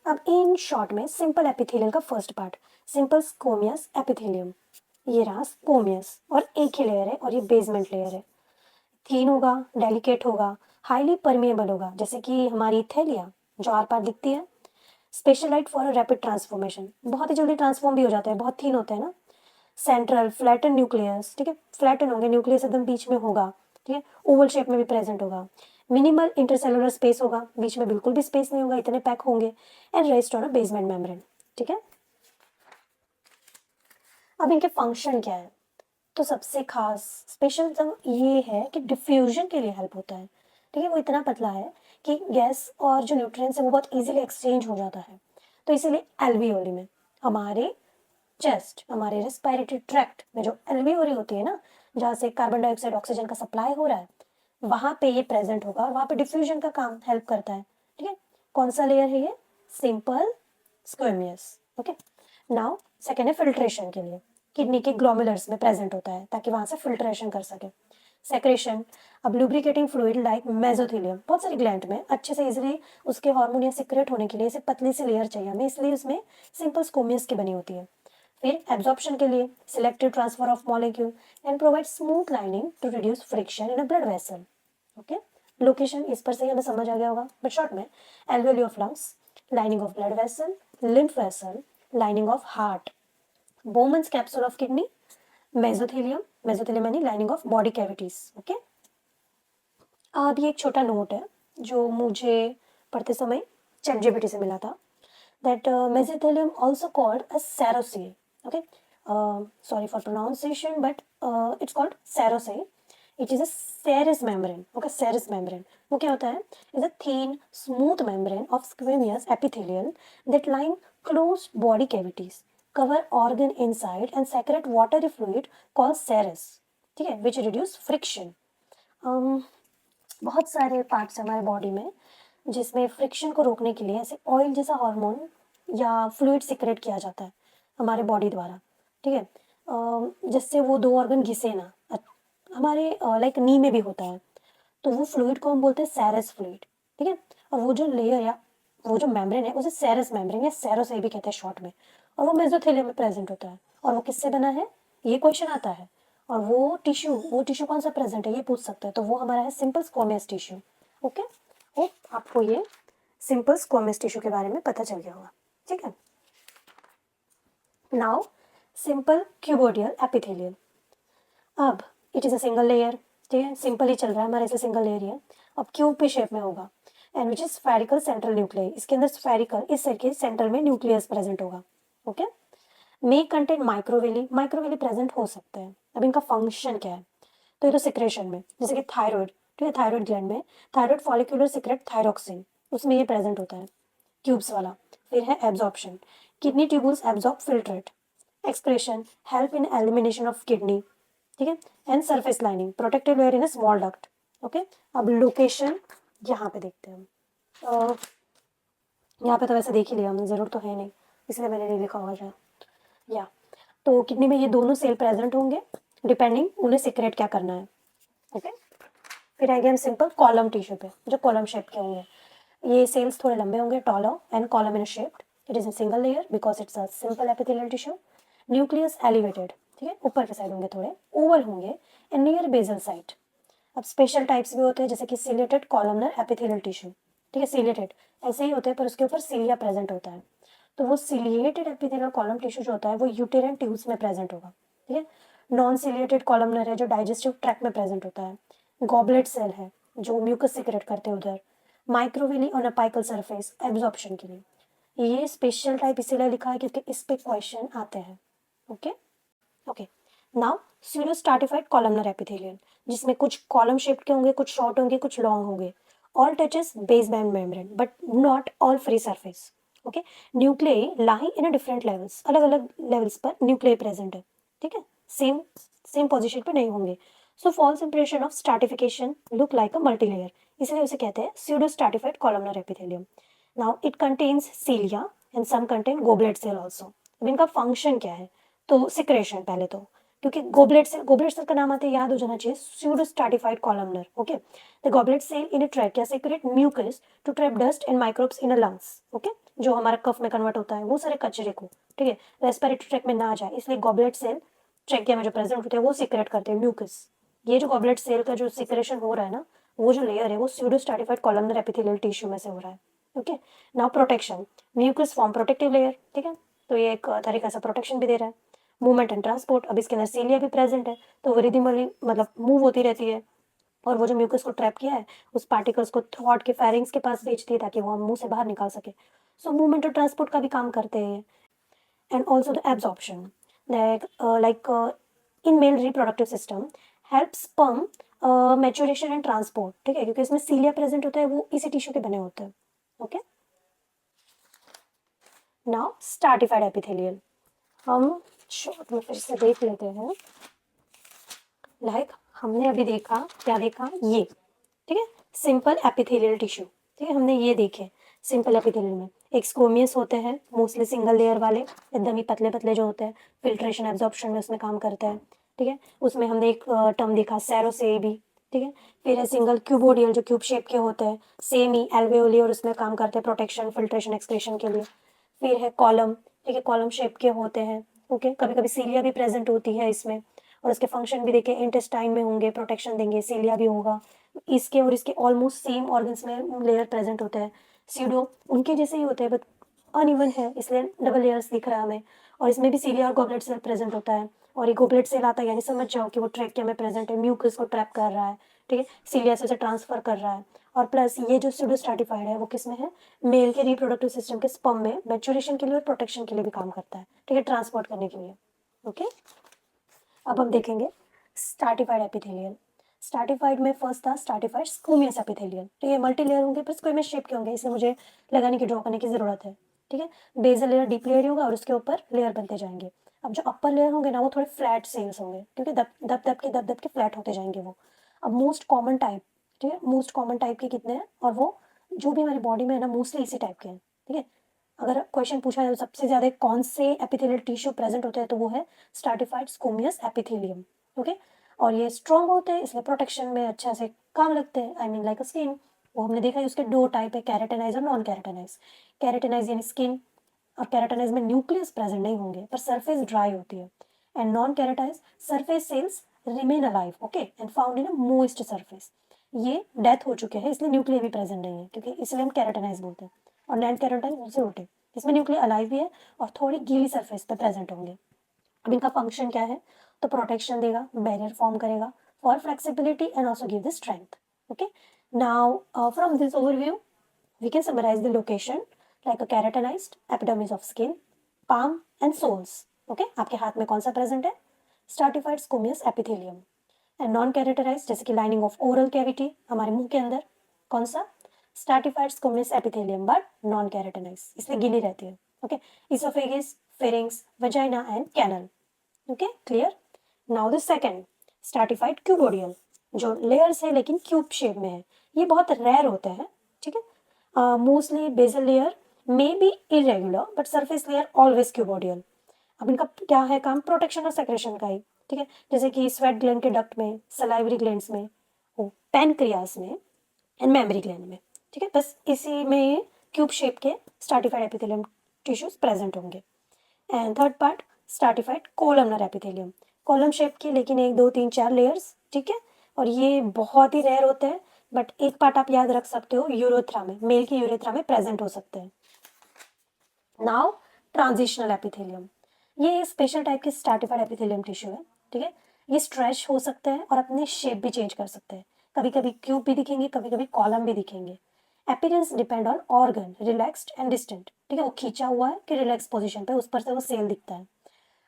अब in short में simple epithelium का फर्स्ट पार्ट, सिंपल स्कोमियस एपिथेलियम, ये रहा स्कोमियस और एक ही लेयर है और ये बेसमेंट लेयर है। थीन होगा, डेलिकेट होगा, हाईली परमिएबल होगा, जैसे कि हमारी थैलिया जो आर पार दिखती है। स्पेशलाइज्ड फॉर रैपिड ट्रांसफॉर्मेशन, बहुत ही जल्दी ट्रांसफॉर्म भी हो जाता है, बहुत थीन होते हैं ना। सेंट्रल फ्लैटन न्यूक्लियस, ठीक है, फ्लैटन होंगे, न्यूक्लियस एकदम बीच में होगा, ठीक है, ओवल शेप में भी प्रेजेंट होगा। मिनिमल इंटरसेलुलर स्पेस होगा, बीच में बिल्कुल भी स्पेस नहीं होगा, इतने पैक होंगे। And rest on a basement membrane, ठीक है। अब इनके फंक्शन क्या है, तो सबसे खास स्पेशल तो ये है कि डिफ्यूजन के लिए हेल्प होता है, ठीक है। वो इतना पतला है कि गैस और जो न्यूट्रिएंट्स है वो बहुत इजीली एक्सचेंज हो जाता है। तो इसीलिए एल्वियोली में, हमारे चेस्ट, हमारे रेस्पिरेटरी ट्रैक्ट में जो एल्वियोली होती है ना, जहाँ से कार्बन डाइऑक्साइड ऑक्सीजन का सप्लाई हो रहा है, वहाँ पे ये प्रेजेंट होगा और वहाँ पे डिफ्यूजन का काम हेल्प करता है, ठीक है। कौन सा लेयर है ये, सिंपल स्क्वेमियस, ओके। नाउ सेकेंड है फिल्ट्रेशन के लिए, किडनी के ग्लोमेरुलस में प्रेजेंट होता है ताकि वहाँ से फिल्ट्रेशन कर सके। सेक्रेशन, अब लुब्रिकेटिंग फ्लूइड लाइक मेसोथेलियम, बहुत सारी ग्लैंड में अच्छे से इजीली उसके हार्मोन या सिक्रेट होने के लिए इसे पतली सी लेयर चाहिए हमें, इसलिए इसमें सिंपल स्कोमियस की बनी होती है। फिर एब्जॉर्प्शन के लिए selective transfer of molecule and provide smooth lining to reduce friction in a blood vessel, okay. Location इस पर से हमें समझ आ गया होगा, बट शॉर्ट में alveoli of lungs, lining of blood vessel, lymph vessel, lining of heart, Bowman's capsule of kidney, mesothelium, mesothelium यानी lining of body cavities, okay. अब ये एक छोटा नोट है जो मुझे पढ़ते समय ChatGPT से मिला था, that mesothelium also called as serosei, okay. Sorry for pronunciation, but it's called serosei. It is a serous membrane, okay, serous membrane. वो क्या होता है, is a thin smooth membrane of squamous epithelial that line closed body cavities, cover organ inside and secrete watery fluid called serous, ठीक है, which reduce friction. बहुत सारे parts हमारे body में जिसमें फ्रिक्शन को रोकने के लिए ऐसे ऑयल जैसा हार्मोन या फ्लूइड सिक्रेट किया जाता है हमारे बॉडी द्वारा, ठीक है, जिससे वो दो ऑर्गन घिसे ना। हमारे लाइक नी में भी होता है, तो वो फ्लूइड को हम बोलते हैं सेरस फ्लूइड, ठीक है। और वो जो लेयर या वो जो मेम्ब्रेन है उसे सेरस मेम्ब्रेन या सेरोसे भी कहते हैं शॉर्ट में, और वो मेसोथेलियम में प्रेजेंट होता है। और वो किससे बना है, ये क्वेश्चन आता है। और वो टिश्यू कौन सा प्रेजेंट है ये पूछ सकते हैं, तो वो हमारा है simple squamous tissue, okay. Hope आपको ये सिंपल स्क्वामस टिश्यू के बारे में पता चल गया होगा, ठीक है। नाउ सिंपल क्यूबोडियल एपिथेलियल, अब it is a single layer, ठीक है, सिंपल ही चल रहा है हमारे से, सिंगल लेयर ही है। अब क्यूब पे शेप में होगा and which is spherical central nuclear, इसके अंदर स्फेरिकल इस सेल के सेंटर में न्यूक्लियस प्रेजेंट होगा, ओके। मे कंटेन माइक्रोवेली, माइक्रोवेली प्रेजेंट हो सकते हैं। अब इनका फंक्शन क्या है, तो ये तो सिक्रेशन में, जैसे कि थायराइड, ठीक है, थायराइड ग्लैंड में थायराइड फॉलिकुलर सिक्रेट थायरोक्सिन, उसमें ये प्रेजेंट होता है, ट्यूब्स वाला। फिर है absorption, kidney tubules absorb filtrate. Excretion, help in elimination of kidney, ठीक है। And surface lining, protective layer in a small duct, okay. अब लोकेशन यहाँ पे देखते हैं हम, यहाँ पे तो वैसे देख ही लिया हमने, ज़रूर तो है नहीं, इसलिए मैंने नहीं लिखा होगा शायद, या तो किडनी में ये दोनों सेल प्रेजेंट होंगे, डिपेंडिंग उन्हें सिक्रेट क्या करना है, ओके। फिर आएंगे हम सिंपल कॉलम टिश्यू पे, जो कॉलम शेप के होंगे। ये सेल्स थोड़े लंबे होंगे, taller and column in shaped. It is a single layer because it's a simple epithelial tissue. Nucleus elevated, ठीक है, ऊपर के साइड होंगे, थोड़े ओवल होंगे एंड नियर बेसल साइट। अब स्पेशल टाइप्स भी होते हैं, जैसे कि सिलेटेड कॉलमनर एपिथेलियल टिश्यू, ठीक है, सिलेटेड ऐसे ही होते हैं पर उसके ऊपर सिलिया प्रेजेंट होता है। तो वो सिलिएटेड एपिथेलियल कॉलम टिश्यू जो होता है वो यूटेरिन ट्यूब्स में प्रेजेंट होगा, ठीक है। नॉन सिलिएटेड कॉलमनर है जो डाइजेस्टिव ट्रैक्ट में प्रेजेंट होता है। गॉबलेट सेल है जो म्यूकस सिक्रेट करते हैं उधर। माइक्रोवेली ऑन अपाइकल सरफेस एब्जॉर्प्शन के लिए। ये स्पेशल टाइप इसीलिए लिखा है क्योंकि इस पे क्वेश्चन आते हैं, okay okay. Now pseudo stratified columnar epithelial, जिसमें कुछ कॉलम शेप्ड के होंगे, कुछ शॉर्ट होंगे, कुछ लॉन्ग होंगे। All touches basement membrane but not all free surface, okay. Nuclei lie in a different levels, अलग अलग लेवल्स पर न्यूक्लियई प्रेजेंट है, ठीक है, सेम सेम पोजीशन पे नहीं होंगे। So false impression of stratification look like a multilayer, इसलिए उसे कहते हैं pseudo stratified columnar epithelium. Now it contains cilia and some contain goblet cell also. अब इनका फंक्शन क्या है, तो सिक्रेशन पहले तो, क्योंकि गोबलेट सेल का नाम आते ही याद हो जाना चाहिए, pseudo stratified columnar. Okay, the goblet cell in a trachea secrete mucus to trap dust and microbes in a lungs. Okay, जो हमारा कफ में कन्वर्ट होता है वो सारे कचरे को, ठीक है, रेस्पिरेटरी ट्रैक में ना आ जाए, इसलिए गॉबलेट सेल ट्रैकिया में जो प्रेजेंट होते हैं वो सीक्रेट करते हैं म्यूकस. ये जो गॉबलेट सेल का जो सीक्रेशन हो रहा है ना, वो जो लेयर है वो pseudo stratified columnar epithelial tissue में से हो रहा है. Okay, now protection. Mucus form protective layer, ठीक है, तो ये एक तरीका से प्रोटेक्शन भी दे रहा है. मूवमेंट एंड ट्रांसपोर्ट, अब इसके अंदर सीलिया भी प्रेजेंट है, तो वो रिदिमली मतलब मूव होती रहती है, और वो जो म्यूकस को ट्रैप किया है उस पार्टिकल्स को थ्रॉट के फेरिंग्स के पास भेजती है ताकि वो हम मुंह से बाहर निकाल सके. सो मूवमेंट और ट्रांसपोर्ट का भी काम करते हैं. And also the absorption, like in male reproductive system help sperm maturation and transport, ठीक है, क्योंकि इसमें सीलिया प्रेजेंट होता है, वो इसी टिश्यू के बने होते हैं. ओके, नाउ स्ट्रैटिफाइड एपिथेलियल हम शॉर्ट में फिर से देख लेते हैं. लाइक हमने अभी देखा, क्या देखा, ये, ठीक है, सिंपल एपिथेलियल टिश्यू, ठीक है, हमने ये देखे. सिंपल एपिथेलियल में एक स्कोमियस होते हैं, मोस्टली सिंगल लेयर वाले, एकदम ही पतले पतले जो होते हैं, फिल्ट्रेशन एब्जॉर्प्शन में उसमें काम करते हैं, ठीक है. उसमें हमने एक टर्म देखा सेरोसेबी, ठीक है. फिर है सिंगल क्यूबोडियल जो क्यूब शेप के होते हैं, सेम ही एल्वेओली, और उसमें काम करते हैं प्रोटेक्शन, फिल्ट्रेशन, एक्सक्रीशन के लिए. फिर है कॉलम, ठीक है, कॉलम शेप के होते हैं. ओके, कभी कभी सीलिया भी प्रेजेंट होती है इसमें, और उसके फंक्शन भी देखिए इंटेस्टाइन में होंगे, प्रोटेक्शन देंगे, सीलिया भी होगा. इसके और इसके ऑलमोस्ट सेम ऑर्गन्स में लेयर प्रेजेंट होते हैं. सीडो उनके जैसे ही होते हैं बट अनइवन है, इसलिए डबल लेयर्स दिख रहा है हमें. और इसमें भी सीलिया और गॉबलेट सेल प्रेजेंट होता है, और ये गॉबलेट सेल आता है यानी समझ जाओ कि वो ट्रैकिया में प्रेजेंट है, म्यूकस को ट्रैप कर रहा है, ठीक है, सीलिया से उसे ट्रांसफर कर रहा है. और प्लस ये जो स्यूडो स्ट्रैटिफाइड है वो किस में है, मेल के रिप्रोडक्टिव सिस्टम के स्पर्म में मैच्योरेशन के लिए और प्रोटेक्शन के लिए भी काम करता है, ठीक है, ट्रांसपोर्ट करने के लिए. ओके, अब हम देखेंगे स्ट्रैटिफाइड एपिथेलियल. स्ट्रैटिफाइड में फर्स्ट था स्ट्रैटिफाइड स्क्यूमियस एपिथेलियल, ठीक है, मल्टी लेयर होंगे पर स्क्यूमियस शेप के होंगे, इसलिए मुझे लगाने की ड्रॉ करने की जरूरत है, ठीक है. बेसल लेयर डीप लेयर होगा और उसके ऊपर लेयर बनते जाएंगे. अब जो अपर लेयर होंगे ना वो थोड़े फ्लैट सेल्स होंगे, क्योंकि दब के फ्लैट होते जाएंगे वो. अब मोस्ट कॉमन टाइप, ठीक है, मोस्ट कॉमन टाइप के कितने हैं, और वो जो भी हमारी बॉडी में है ना मोस्टली इसी टाइप के हैं, ठीक है. अगर क्वेश्चन पूछा जाए तो सबसे ज्यादा कौन से एपिथेलियल टिश्यू प्रेजेंट होते हैं, तो वो है स्ट्रैटिफाइड स्क्यूमियस एपिथेलियम. ओके, और ये स्ट्रॉन्ग होते हैं इसलिए प्रोटेक्शन में अच्छा से काम लगते हैं, I mean like a skin. वो हमने देखा है उसके दो टाइप है, कैरेटेनाइज और नॉन कैरेटेनाइज. कैरेटेनाइज यानी स्किन, और कैरेटेनाइज में न्यूक्लियस प्रेजेंट नहीं होंगे पर सरफेस ड्राई होती है. And non keratinised surface cells remain alive, okay, and found in a moist surface. ये डेथ हो चुके हैं इसलिए न्यूक्लियर भी प्रेजेंट नहीं है, क्योंकि इसलिए हम कैरेटेनाइज बोलते हैं. और नॉन कैरेटाइज उनसे उल्टे, इसमें न्यूक्लियर अलाइव भी है और थोड़ी गीली सरफेस पे प्रेजेंट होंगे. अब इनका फंक्शन क्या है, तो प्रोटेक्शन देगा, बैरियर फॉर्म करेगा for flexibility and also give the strength. Okay, now from this overview we can summarize the location like a keratinized epidermis of skin, palm and soles. Okay, आपके हाथ में कौन सा प्रेजेंट है, stratified squamous epithelium. And non कैरेटराइज्ड जैसे कि lining of oral cavity, हमारे मुंह के अंदर कौन सा, stratified squamous epithelium but non keratinized, इसलिए गीली रहती है. Okay, oesophagus, pharynx, vagina and canal. Okay, clear. Now the second stratified cuboidal, जो लेयर्स है लेकिन क्यूब शेप में है. ये बहुत रेयर होते हैं, ठीक है. Mostly basal layer may be irregular but surface layer always cuboidal. अब इनका क्या है काम, प्रोटेक्शन और सेक्रेशन का ही, ठीक है, जैसे कि स्वेट ग्लैंड के डक्ट में, सलाइवरी ग्लैंड्स में, पैनक्रियास में एंड मेमरी ग्लैंड में, ठीक है. बस इसी में क्यूब शेप के स्ट्रैटिफाइड एपिथेलियम टिश्यूज प्रेजेंट होंगे. And third part stratified columnar epithelium, column shape के लेकिन 1 2 3 4 लेयर्स, ठीक है. और ये बहुत ही रेयर होते हैं, बट एक पार्ट आप याद रख सकते हो, यूरेथ्रा में, मेल की यूरेथ्रा में प्रेजेंट हो सकते हैं. नाउ ट्रांजिशनल एपिथेलियम, ये स्पेशल टाइप के स्ट्रैटिफाइड एपिथेलियम टिश्यू है, ठीक है. ये स्ट्रेच हो सकते हैं और अपने शेप भी चेंज कर सकते हैं, कभी कभी क्यूब भी दिखेंगे, कभी कभी कॉलम भी दिखेंगे. Appearance depend on organ, relaxed and distant, ठीक है, वो खींचा हुआ है कि रिलैक्स पोजीशन पे, उस पर से वो सेल दिखता है.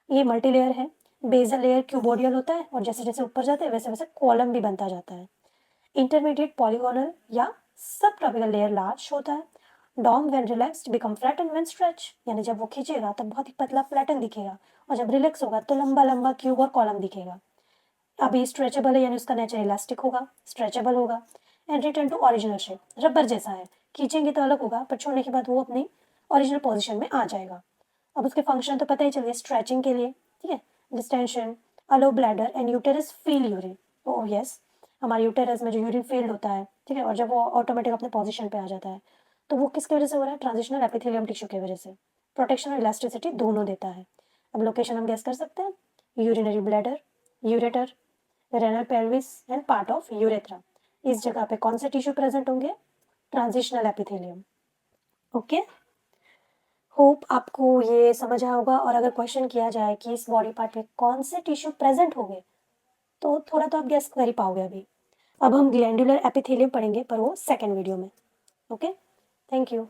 ये मल्टी लेयर है, बेसल लेयर क्यूबोडियल होता है और जैसे जैसे ऊपर जाते हैं वैसे वैसे कॉलम भी बनता जाता है. इंटरमीडिएट पॉलीगोनल या सब ट्रॉपिकल लेयर लार्ज होता है. Dome when relaxed become flatten when stretch, यानी जब वो खींचेगा तब बहुत ही पतला फ्लैटन दिखेगा, और जब रिलैक्स होगा तो लंबा लंबा क्यूब और कॉलम दिखेगा. अभी स्ट्रेचेबल है यानी उसका नेचर इलास्टिक होगा, स्ट्रेचेबल होगा. And return to original shape, rubber जैसा है, खींचेंगे तो अलग होगा पर छोड़ने के बाद वो अपनी ओरिजिनल पोजिशन में आ जाएगा. अब उसके फंक्शन तो पता ही चलिए, स्ट्रेचिंग के लिए, ठीक है, distension, allow bladder and uterus fill urine. Oh yes, हमारे यूटेरस में जो यूरिन फील्ड होता है, ठीक है, और जब वो ऑटोमेटिक अपने पोजीशन पे आ जाता है, तो वो किसकी वजह से हो रहा है? ट्रांजिशनल एपिथेलियम टिश्यू की वजह से। प्रोटेक्शन और इलास्टिसिटी दोनों देता है। अब लोकेशन हम गेस कर सकते हैं, urinary bladder, ureter, renal pelvis and part of urethra. इस जगह पे कौन से टिश्यू प्रेजेंट होंगे? Transitional epithelium. ओके, होप आपको ये समझ आया होगा। और अगर क्वेश्चन किया जाए कि इस बॉडी पार्ट में कौन से टिश्यू प्रेजेंट होंगे, तो थोड़ा तो आप गेस कर ही पाओगे अभी। अब हम ग्लैंडुलर एपिथेलियम पढ़ेंगे, पर वो सेकेंड वीडियो में। Okay, thank you.